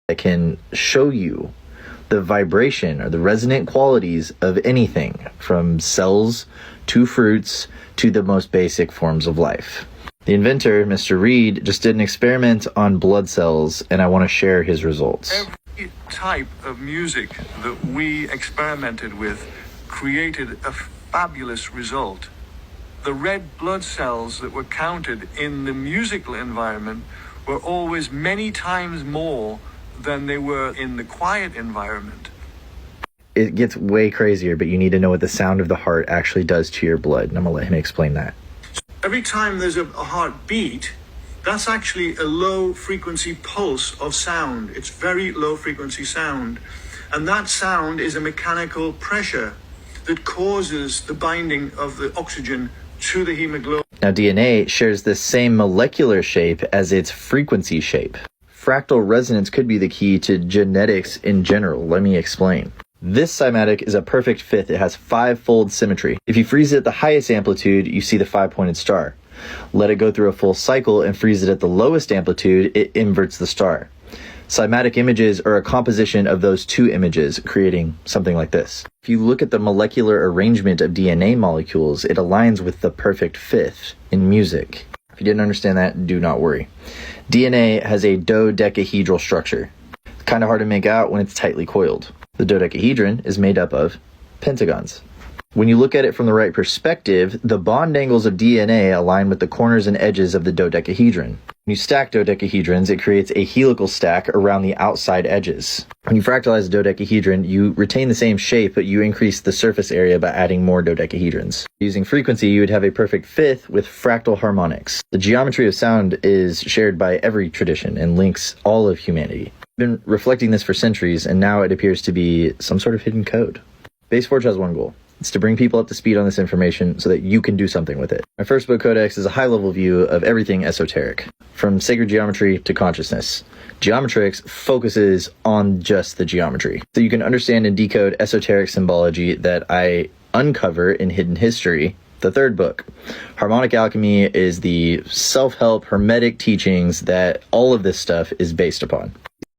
that can show you the vibration or the resonant qualities of anything from cells to fruits to the most basic forms of life. The inventor, Mr. Reed, just did an experiment on blood cells, and I want to share his results. Every type of music that we experimented with created a fabulous result. The red blood cells that were counted in the musical environment were always many times more than they were in the quiet environment. It gets way crazier, but you need to know what the sound of the heart actually does to your blood, and I'm gonna let him explain that. Every time there's a heartbeat, that's actually a low frequency pulse of sound. It's very low frequency sound. And that sound is a mechanical pressure that causes the binding of the oxygen to the hemoglobin. Now, DNA shares the same molecular shape as its frequency shape. Fractal resonance could be the key to genetics in general. Let me explain. This cymatic is a perfect fifth. It has 5-fold symmetry. If you freeze it at the highest amplitude, you see the 5-pointed star. Let it go through a full cycle and freeze it at the lowest amplitude, it inverts the star. Cymatic images are a composition of those two images, creating something like this. If you look at the molecular arrangement of DNA molecules, it aligns with the perfect fifth in music. If you didn't understand that, do not worry. DNA has a dodecahedral structure. It's kind of hard to make out when it's tightly coiled. The dodecahedron is made up of pentagons. When you look at it from the right perspective, the bond angles of DNA align with the corners and edges of the dodecahedron. When you stack dodecahedrons, it creates a helical stack around the outside edges. When you fractalize a dodecahedron, you retain the same shape, but you increase the surface area by adding more dodecahedrons. Using frequency, you would have a perfect fifth with fractal harmonics. The geometry of sound is shared by every tradition and links all of humanity. I've been reflecting this for centuries, and now it appears to be some sort of hidden code. Base Forge has one goal. It's to bring people up to speed on this information so that you can do something with it. My first book, Codex, is a high-level view of everything esoteric, from sacred geometry to consciousness. Geometrix focuses on just the geometry, so you can understand and decode esoteric symbology that I uncover in Hidden History, the third book. Harmonic Alchemy is the self-help hermetic teachings that all of this stuff is based upon.